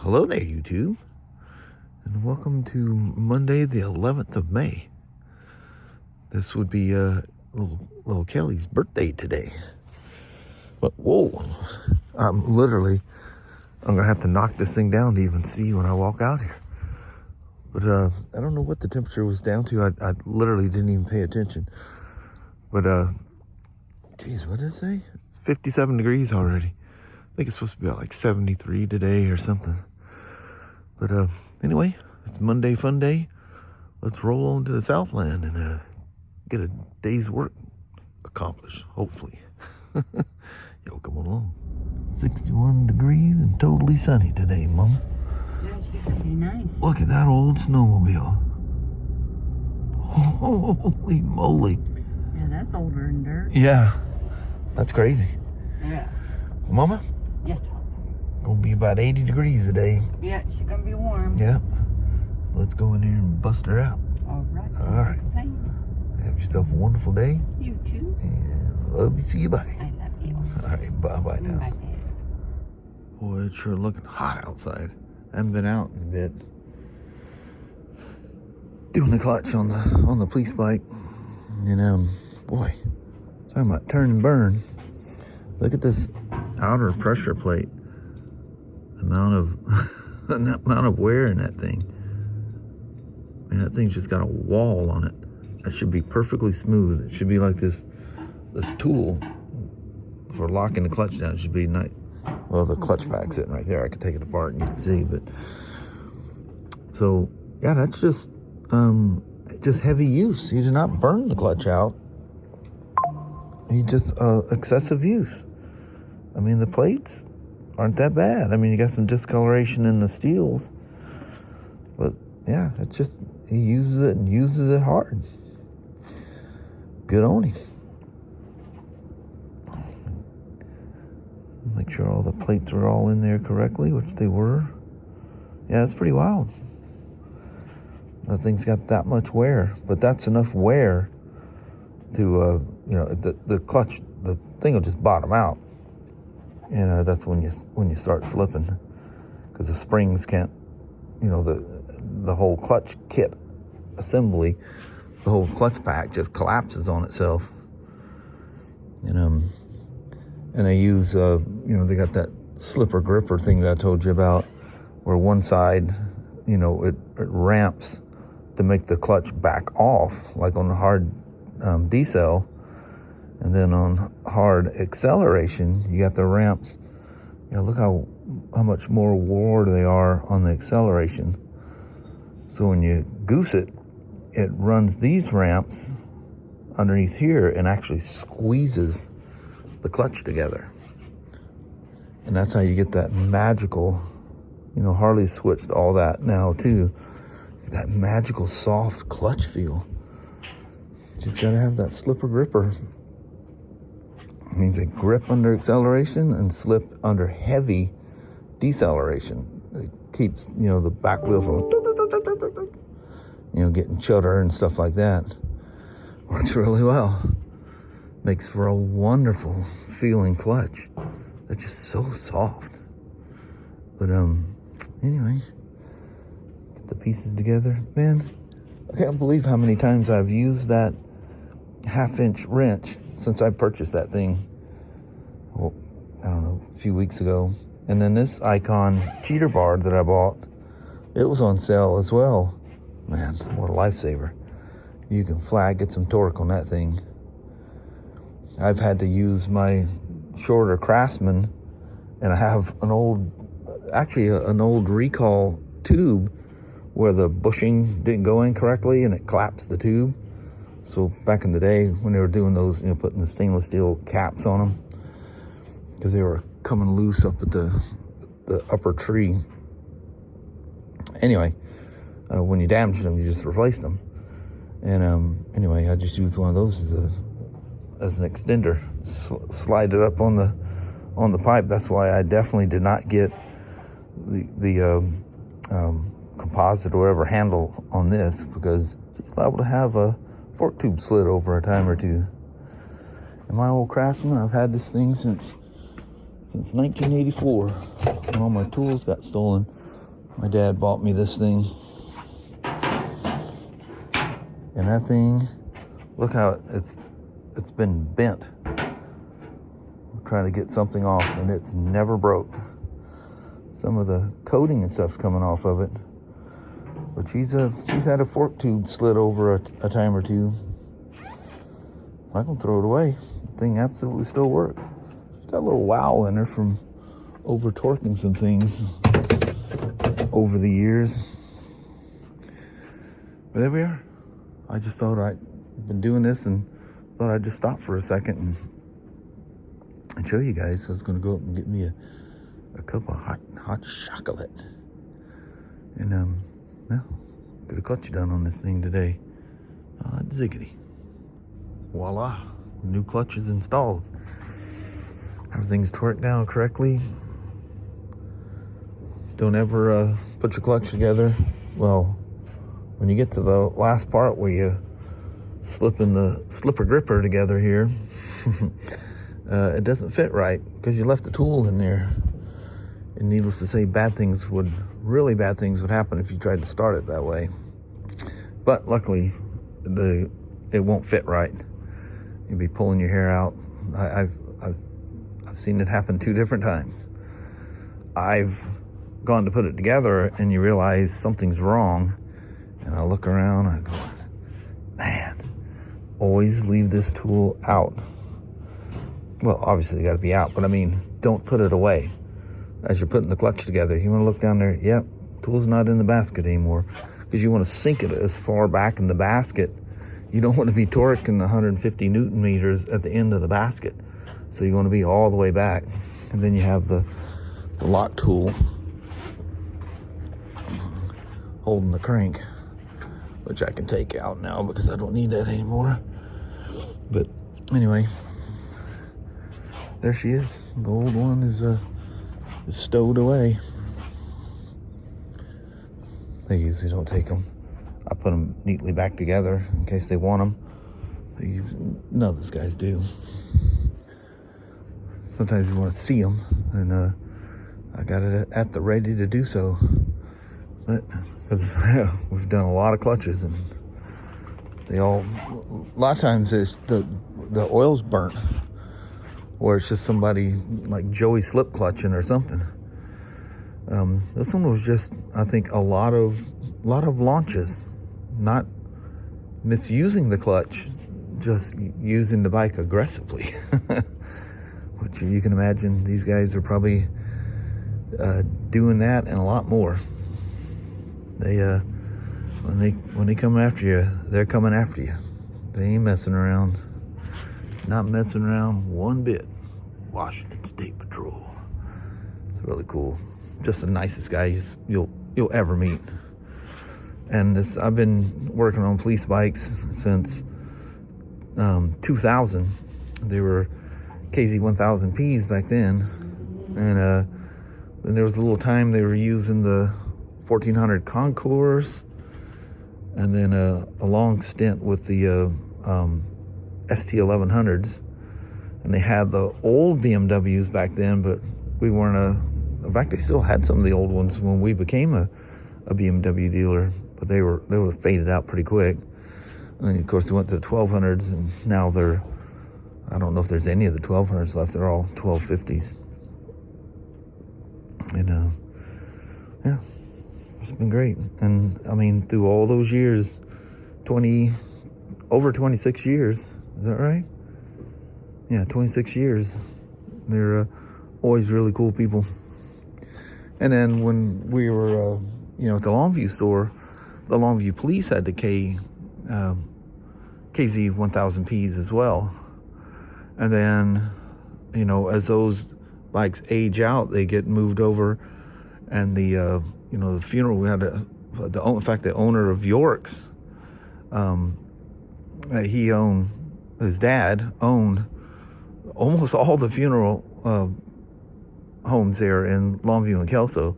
Hello there, YouTube, and welcome to Monday, the 11th of May. This would be little Kelly's birthday today. But whoa, I'm gonna have to knock this thing down to even see when I walk out here. But I don't know what the temperature was down to. I literally didn't even pay attention. But geez, what did it say? 57 degrees already. I think it's supposed to be about like 73 today or something. But anyway, it's Monday fun day. Let's roll on to the Southland and get a day's work accomplished, hopefully. Yo, come along. 61 degrees and totally sunny today, Mom. Yeah, she could be nice. Look at that old snowmobile. Holy moly. Yeah, that's older than dirt. Yeah, that's crazy. Yeah. Mama? Yes. Gonna be about 80 degrees today. Yeah, she's gonna be warm. Yeah. So let's go in here and bust her out. All right. All right. Have yourself a wonderful day. You too. And love you. See you. Bye. I love you. All right. Bye now. Bye. Boy, it's sure looking hot outside. I haven't been out in a bit. Doing the clutch on the police bike. And boy, talking about turn and burn. Look at this outer pressure plate. The amount of wear in that thing. Man, that thing's just got a wall on it. That should be perfectly smooth. It should be like this tool for locking the clutch down. It should be nice. Well, the clutch pack's sitting right there. I can take it apart and you can see. But so yeah, that's just heavy use. You do not burn the clutch out. You just excessive use. I mean, the plates aren't that bad. I mean, you got some discoloration in the steels, but yeah, it's just he uses it and uses it hard. Good on him. Make sure all the plates are all in there correctly, which they were. Yeah, it's pretty wild. That thing's got that much wear, but that's enough wear to the clutch, the thing will just bottom out. And that's when you start slipping, because the springs can't, the whole clutch kit assembly, the whole clutch pack just collapses on itself. And they use they got that slipper gripper thing that I told you about, where one side, it ramps to make the clutch back off, like on the hard decel. And then on hard acceleration, you got the ramps. Yeah, look how much more wore they are on the acceleration. So when you goose it, it runs these ramps underneath here and actually squeezes the clutch together. And that's how you get that magical, Harley switched all that now too. That magical soft clutch feel. You just gotta have that slipper gripper. It means a grip under acceleration and slip under heavy deceleration. It keeps, the back wheel from, getting chutter and stuff like that. Works really well. Makes for a wonderful feeling clutch. That's just so soft. But anyway, get the pieces together. Man, I can't believe how many times I've used that 1/2-inch wrench since I purchased that thing, I don't know, a few weeks ago. And then this Icon cheater bar that I bought, it was on sale as well. Man, what a lifesaver. You can get some torque on that thing. I've had to use my shorter Craftsman, and I have an old recall tube where the bushing didn't go in correctly and it collapsed the tube. So back in the day when they were doing those, putting the stainless steel caps on them, because they were coming loose up at the upper tree. Anyway, when you damaged them, you just replaced them. And anyway, I just used one of those as an extender, slide it up on the pipe. That's why I definitely did not get the composite or whatever handle on this, because it's liable to have a fork tube slid over a time or two. And my old Craftsman, I've had this thing since 1984, when all my tools got stolen. My dad bought me this thing. And that thing, look how it's been bent. I'm trying to get something off, and it's never broke. Some of the coating and stuff's coming off of it. But she's had a fork tube slid over a time or two. I can throw it away. The thing absolutely still works. She's got a little wow in her from over torquing some things over the years. But there we are. I just thought I'd been doing this and thought I'd just stop for a second and show you guys. So I was going to go up and get me a cup of hot chocolate. And well, get a clutch done on this thing today. Ziggity. Voila. New clutch is installed. Everything's torqued down correctly. Don't ever put your clutch together. Well, when you get to the last part where you slipping the slipper gripper together here, it doesn't fit right because you left the tool in there. And needless to say, really bad things would happen if you tried to start it that way. But luckily, it won't fit right. You'll be pulling your hair out. I've seen it happen 2 different times. I've gone to put it together and you realize something's wrong. And I look around, I go, man, always leave this tool out. Well, obviously, you got to be out, but I mean, don't put it away. As you're putting the clutch together, you want to look down there, yep, tool's not in the basket anymore, because you want to sink it as far back in the basket. You don't want to be torquing 150 Newton meters at the end of the basket. So you want to be all the way back. And then you have the lock tool holding the crank, which I can take out now because I don't need that anymore. But anyway, there she is. The old one is stowed away. They usually don't take them. I put them neatly back together in case they want them. None of those guys do. Sometimes you want to see them, and I got it at the ready to do so. But because we've done a lot of clutches, and a lot of times it's the oil's burnt, or it's just somebody like Joey slip clutching or something. This one was just, I think, a lot of launches, not misusing the clutch, just using the bike aggressively. Which you can imagine these guys are probably doing that and a lot more. They when they come after you, they're coming after you. They ain't messing around. Not messing around one bit. Washington State Patrol. It's really cool. Just the nicest guys you'll ever meet. And I've been working on police bikes since 2000. They were KZ1000Ps back then, and then there was a little time they were using the 1400 Concours, and then a long stint with the ST1100s, and they had the old BMWs back then, but we weren't in fact, they still had some of the old ones when we became a BMW dealer, but they were faded out pretty quick. And then, of course, we went to the 1200s, and now I don't know if there's any of the 1200s left. They're all 1250s. And, yeah, it's been great. And, I mean, through all those years, over 26 years, is that right? Yeah, 26 years. They're always really cool people. And then when we were, at the Longview store, the Longview police had the KZ1000Ps as well. And then, as those bikes age out, they get moved over. And the funeral, we had in fact, the owner of York's, his dad owned almost all the funeral homes there in Longview and Kelso.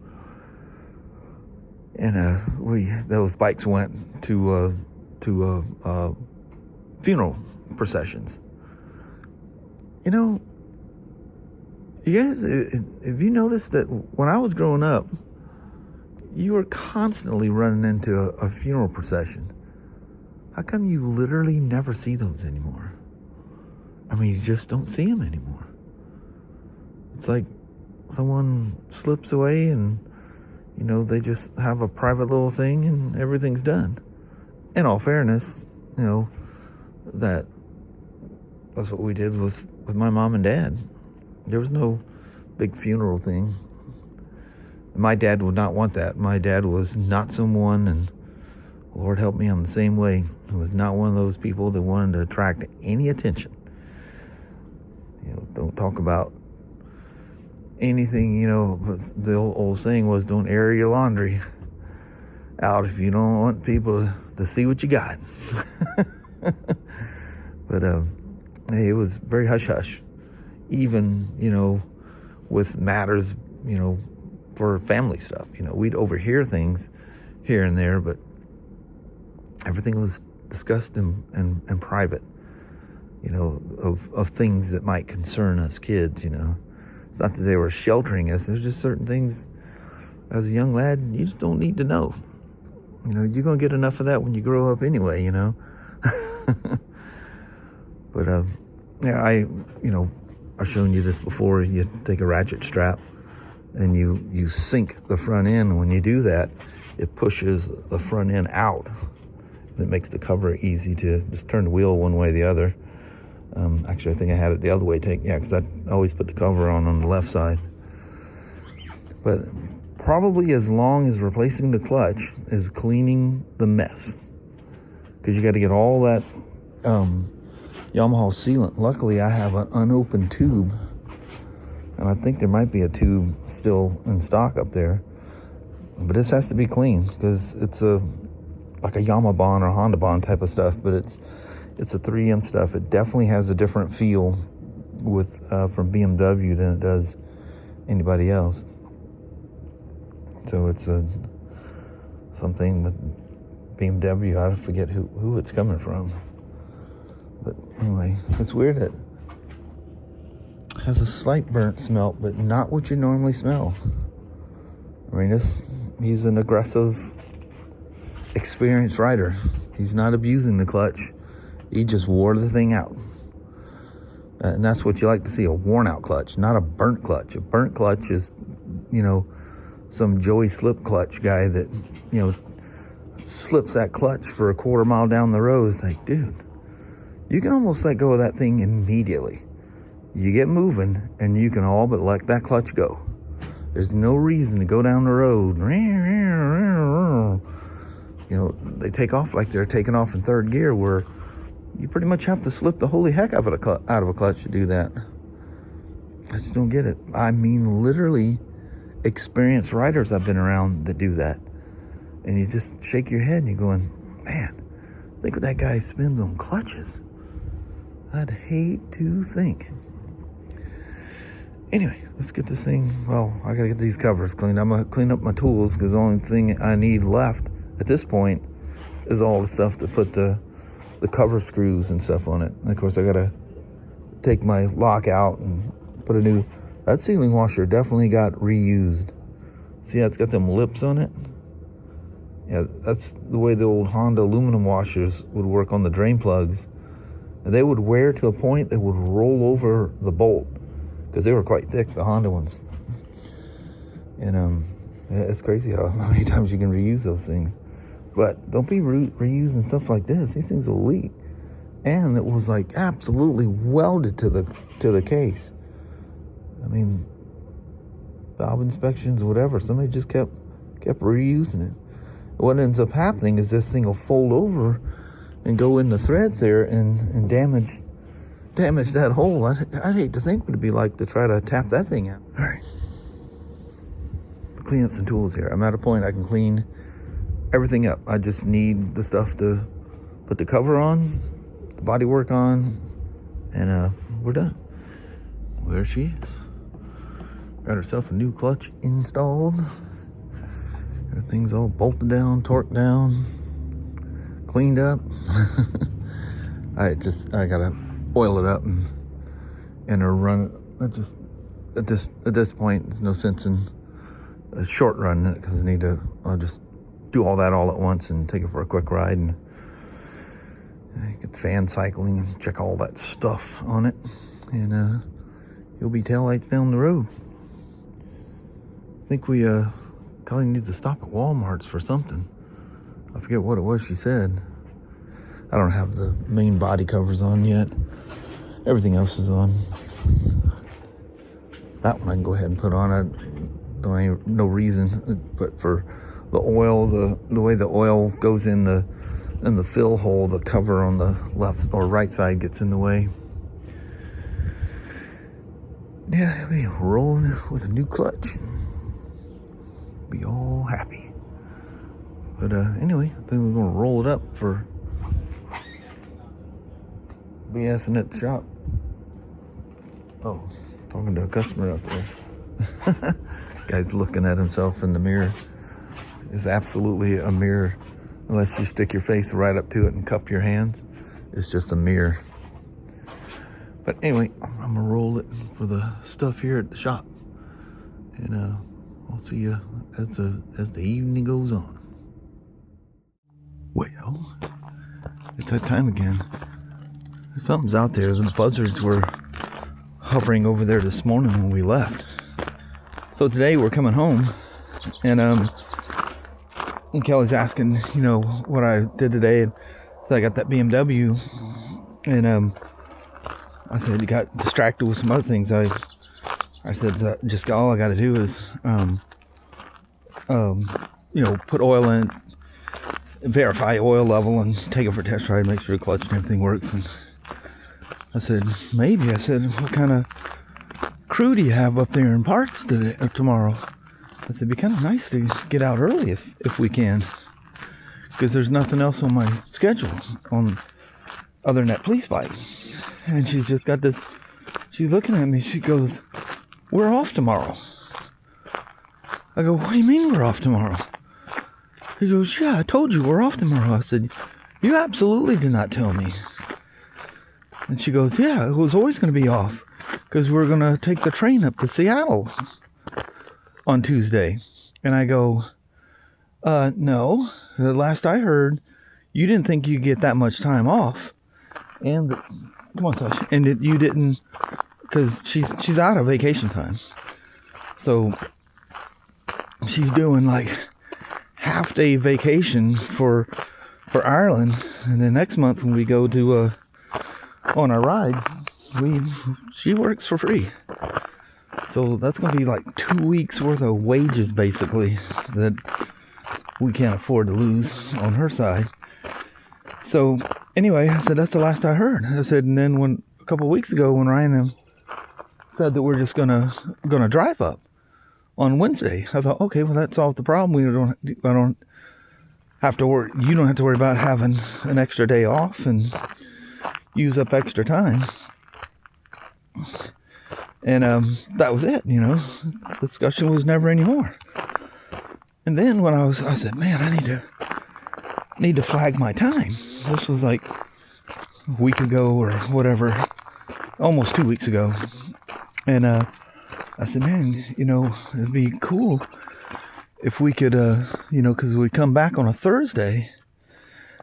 And those bikes went to funeral processions. You guys, have you noticed that when I was growing up, You are constantly running into a funeral procession. How come you literally never see those anymore? I mean, you just don't see them anymore. It's like someone slips away and, you know, they just have a private little thing and everything's done. In all fairness, you know, that's what we did with my mom and dad. There was no big funeral thing. My dad would not want that. My dad was not someone, and Lord help me, I'm the same way. He was not one of those people that wanted to attract any attention. You know, don't talk about anything, you know, but the old saying was, don't air your laundry out if you don't want people to see what you got. But hey, it was very hush-hush. Even, you know, with matters, you know, for family stuff. You know, we'd overhear things here and there, but everything was discussed in private, you know, of things that might concern us kids, you know. It's not that they were sheltering us. There's just certain things, as a young lad, you just don't need to know. You know, you're going to get enough of that when you grow up anyway, you know. But, yeah, I've shown you this before. You take a ratchet strap and you sink the front end. When you do that, it pushes the front end out. And it makes the cover easy to just turn the wheel one way or the other. Actually, I think I had it the other way. Because I always put the cover on the left side. But probably as long as replacing the clutch is cleaning the mess. Because you got to get all that Yamaha sealant. Luckily, I have an unopened tube. And I think there might be a tube still in stock up there. But this has to be clean because it's like a Yamaha Bond or Honda Bond type of stuff. But it's a 3M stuff. It definitely has a different feel from BMW than it does anybody else. So it's something with BMW. I forget who it's coming from. But anyway, it's weird that it has a slight burnt smell, but not what you normally smell. I mean, he's an aggressive, experienced rider. He's not abusing the clutch. He just wore the thing out. And that's what you like to see, a worn out clutch, not a burnt clutch. A burnt clutch is, you know, some Joey slip clutch guy that, you know, slips that clutch for a quarter mile down the road. It's like, dude, you can almost let go of that thing immediately. You get moving and you can all but let that clutch go. There's no reason to go down the road. You know, they take off like they're taking off in third gear, where you pretty much have to slip the holy heck out of a clutch to do that. I just don't get it. I mean, literally experienced riders I've been around that do that. And you just shake your head and you're going, man, think what that guy spends on clutches. I'd hate to think. Anyway, let's get this thing. Well, I gotta get these covers cleaned. I'm gonna clean up my tools because the only thing I need left at this point is all the stuff to put the cover screws and stuff on it. And of course, I gotta take my lock out and put a new. That sealing washer definitely got reused. See how it's got them lips on it? Yeah, that's the way the old Honda aluminum washers would work on the drain plugs. And they would wear to a point that would roll over the bolt because they were quite thick, the Honda ones. And yeah, it's crazy how many times you can reuse those things. But don't be reusing stuff like this. These things will leak. And it was like absolutely welded to the case. I mean, valve inspections, whatever. Somebody just kept reusing it. What ends up happening is this thing will fold over and go in the threads there and damage that hole. I'd hate to think what it'd be like to try to tap that thing out. All right. Clean up some tools here. I'm at a point I can clean everything up. I just need the stuff to put the cover on, the body work on, and we're done. Well, there she is. Got herself a new clutch installed. Everything's all bolted down, torqued down, cleaned up. I gotta oil it up and run it. At this point, there's no sense in a short run because I need to just do all that all at once and take it for a quick ride and get the fan cycling and check all that stuff on it. And you'll be taillights down the road. I think we probably need to stop at Walmart's for something. I forget what it was she said. I don't have the main body covers on yet. Everything else is on. That one I can go ahead and put on. I don't have no reason, but for the oil, the way the oil goes in the fill hole, the cover on the left or right side gets in the way. Yeah, I'll be rolling with a new clutch. Be all happy. But anyway, I think we're gonna roll it up for BSing at the shop. Oh, talking to a customer out there. Guy's looking at himself in the mirror. It's absolutely a mirror, unless you stick your face right up to it and cup your hands. It's just a mirror. But anyway, I'm gonna roll it for the stuff here at the shop, and I'll see you as the evening goes on. Well, it's that time again. Something's out there. The buzzards were hovering over there this morning when we left. So today we're coming home, and Kelly's asking, what I did today. And so I got that BMW, and I said, you got distracted with some other things. I said, just all I got to do is, put oil in, verify oil level, and take it for a test ride, make sure the clutch and everything works. And I said, maybe. I said, what kind of crew do you have up there in parts today or tomorrow? I said, it'd be kind of nice to get out early if we can, because there's nothing else on my schedule other than that police fight. And she's just got this, she's looking at me, she goes, we're off tomorrow. I go, what do you mean we're off tomorrow? He goes, yeah, I told you we're off tomorrow. I said, you absolutely did not tell me. And she goes, yeah, it was always going to be off, because we're going to take the train up to Seattle on Tuesday. And I go, no, the last I heard, you didn't think you'd get that much time off. And come on, Tosh. And you didn't, because she's out of vacation time. So she's doing like half-day vacation for Ireland, and then next month when we go to on our ride, she works for free. So that's gonna be like 2 weeks worth of wages basically that we can't afford to lose on her side. So anyway, I said, that's the last I heard. I said, and then a couple of weeks ago when Ryan said that we're just gonna drive up on Wednesday, I thought, okay, well that solved the problem. I don't have to worry. You don't have to worry about having an extra day off and use up extra time. And that was it. The discussion was never any more. And then when I said, man, I need to flag my time. This was like a week ago or whatever, almost 2 weeks ago. And I said, man, it'd be cool if we could, because we come back on a Thursday.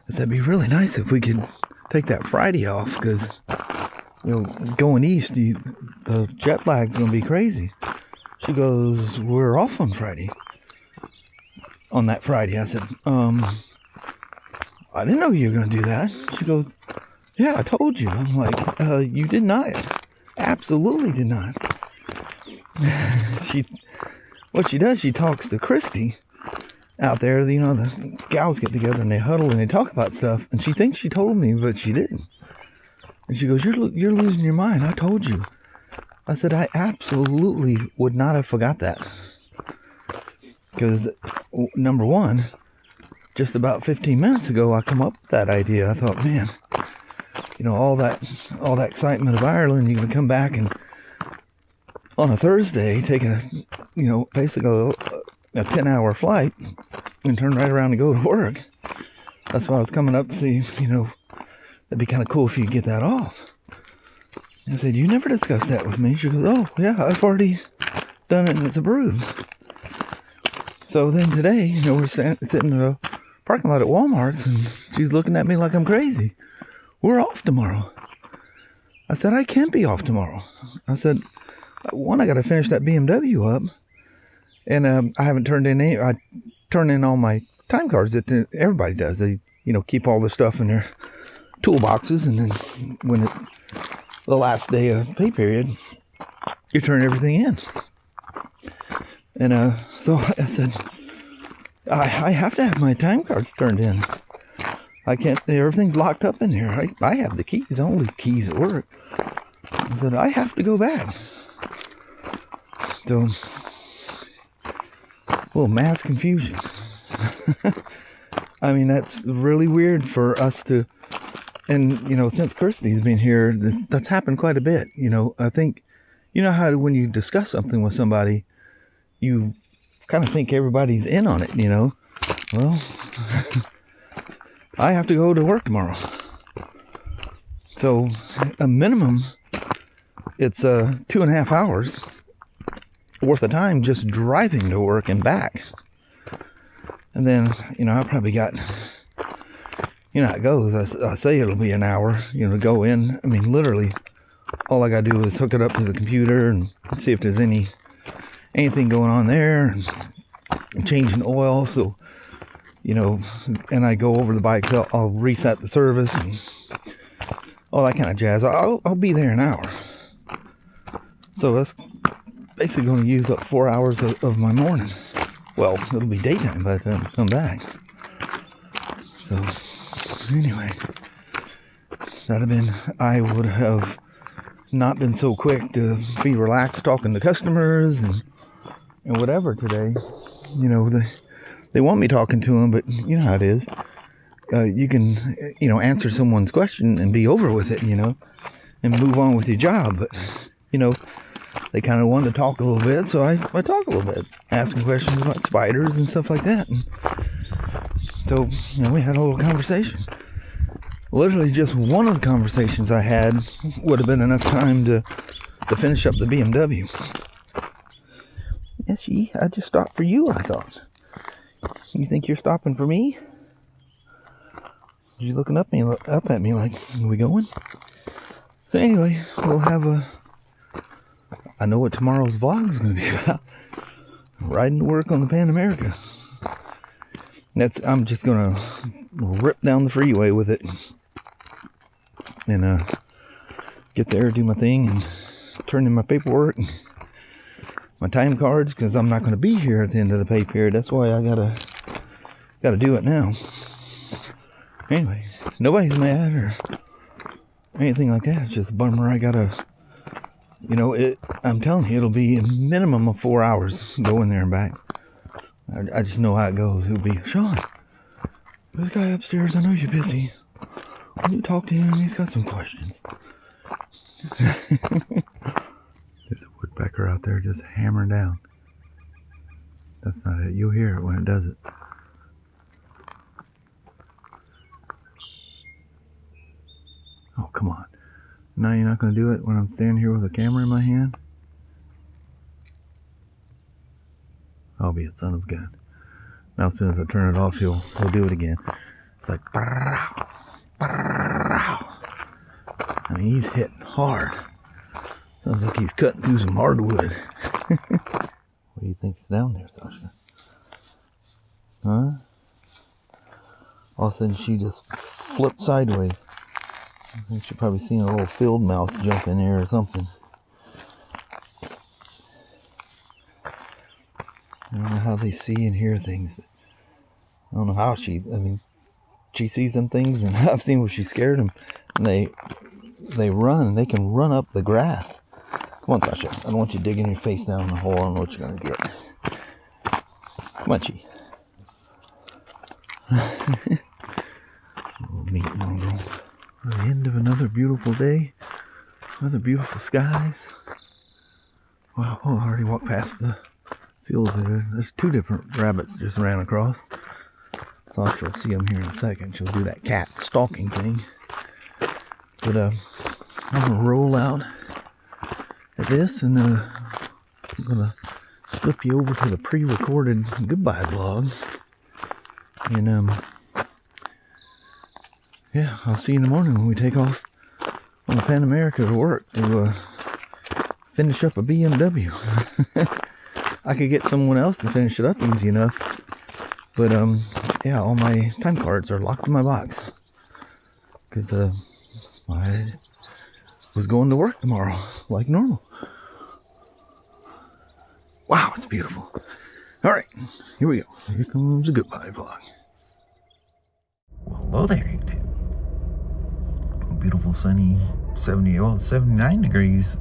I said, it'd be really nice if we could take that Friday off, because, going east, the jet lag's going to be crazy. She goes, we're off on Friday. On that Friday. I said, I didn't know you were going to do that. She goes, yeah, I told you. I'm like, you did not. Absolutely did not. What she does, she talks to Christy out there. The gals get together and they huddle and they talk about stuff. And she thinks she told me, but she didn't. And she goes, you're losing your mind. I told you. I said, I absolutely would not have forgot that. Because, number one, just about 15 minutes ago, I come up with that idea. I thought, man, all that excitement of Ireland, you're going to come back and on a Thursday, take basically a 10-hour flight and turn right around and go to work. That's why I was coming up to see, that'd be kind of cool if you could get that off. I said, you never discussed that with me. She goes, oh, yeah, I've already done it and it's approved. So then today, you know, we're sitting in a parking lot at Walmart's, and she's looking at me like I'm crazy. We're off tomorrow. I said, I can't be off tomorrow. I said, one, I got to finish that BMW up, and I haven't turned in any. I turn in all my time cards that everybody does. They, you know, keep all the stuff in their toolboxes, and then when it's the last day of pay period, you turn everything in. And so I said, I have to have my time cards turned in. I can't, everything's locked up in here. I have the keys. I don't leave keys at work. I said, I have to go back. So, a little mass confusion. I mean, that's really weird for us to, and, you know, since Kirsty's been here, that's happened quite a bit. You know, I think, you know how when you discuss something with somebody, you kind of think everybody's in on it, you know. Well, I have to go to work tomorrow. So, a minimum, it's 2.5 hours worth of time just driving to work and back. And then, you know, I probably got, you know how it goes. I say it'll be an hour, you know, to go in. I mean, literally, all I gotta do is hook it up to the computer and see if there's anything going on there, and changing oil. So, you know, and I go over the bike, so I'll reset the service and all that kind of jazz. I'll be there an hour. So that's basically going to use up 4 hours of my morning. Well, it'll be daytime by the time I come back. So, anyway, I would have not been so quick to be relaxed talking to customers and whatever today. You know, they want me talking to them, but you know how it is. You can, you know, answer someone's question and be over with it, you know, and move on with your job. But, you know, they kind of wanted to talk a little bit, so I talk a little bit, asking questions about spiders and stuff like that. And so, you know, we had a little conversation. Literally just one of the conversations I had would have been enough time to finish up the BMW. Yes, I just stopped for you, I thought. You think you're stopping for me? You're looking up at me like, are we going? So anyway, we'll have I know what tomorrow's vlog is going to be about. Riding to work on the Pan America. I'm just going to rip down the freeway with it. And get there, do my thing, and turn in my paperwork and my time cards, because I'm not going to be here at the end of the pay period. That's why I gotta do it now. Anyway, nobody's mad or anything like that. It's just a bummer. I gotta, you know, I'm telling you, it'll be a minimum of 4 hours going there and back. I just know how it goes. It'll be, Shawn, this guy upstairs, I know you're busy. When you talk to him, he's got some questions. There's a woodpecker out there just hammering down. That's not it. You'll hear it when it does it. Oh, come on. Now you're not going to do it when I'm standing here with a camera in my hand? I'll be a son of a gun. Now as soon as I turn it off, he'll do it again. It's like, I mean, he's hitting hard. Sounds like he's cutting through some hardwood. What do you think's down there, Sasha? Huh? All of a sudden she just flipped sideways. I think she probably seen a little field mouse jump in there or something. I don't know how they see and hear things, but I don't know how she sees them things, and I've seen where she scared them, and they run. They can run up the grass. Come on, Sasha. I don't want you digging your face down the hole. I don't know what you're gonna get. Come on, Chi. Little meat mongrel. The end of another beautiful day. Another beautiful skies. Wow, oh, I already walked past the fields there. There's two different rabbits just ran across. Sasha will see them here in a second. She'll do that cat stalking thing. But I'm gonna roll out at this, and I'm gonna slip you over to the pre-recorded goodbye vlog. And yeah, I'll see you in the morning when we take off on the Pan America to work to finish up a BMW. I could get someone else to finish it up easy enough, but yeah, all my time cards are locked in my box because I was going to work tomorrow like normal. Wow, it's beautiful. All right, here we go. Here comes a goodbye vlog. Well, hello there, YouTube. Beautiful sunny 79 degrees.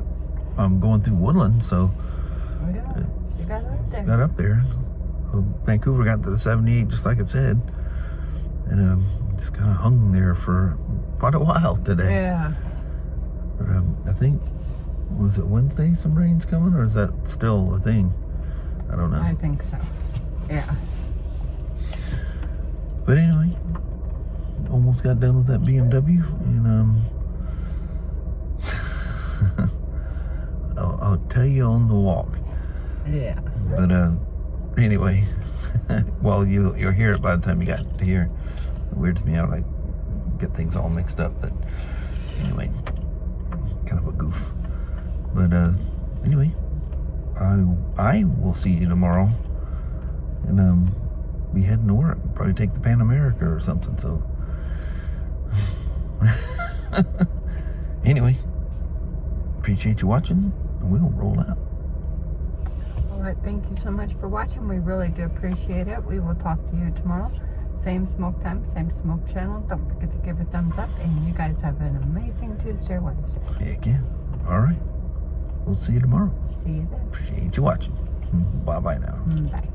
I'm going through Woodland, so Oh, yeah. You got up there. got up there. Vancouver got to the 78 just like it said, and just kind of hung there for quite a while today. Yeah. But I think, was it Wednesday some rain's coming, or is that still a thing? I don't know. I think so. Yeah. But anyway, almost got done with that BMW, and I'll tell you on the walk. Yeah. But anyway, well, you'll hear it by the time you got to here. It weirds me out. I get things all mixed up. But anyway, kind of a goof. But anyway, I will see you tomorrow, and be heading to work. Probably take the Pan America or something. So anyway, appreciate you watching, and we'll roll out. All right. Thank you so much for watching. We really do appreciate it. We will talk to you tomorrow. Same Smoak time, same Smoak channel. Don't forget to give a thumbs up. And you guys have an amazing Tuesday or Wednesday. Heck yeah. All right. We'll see you tomorrow. See you then. Appreciate you watching. Bye-bye now. Bye.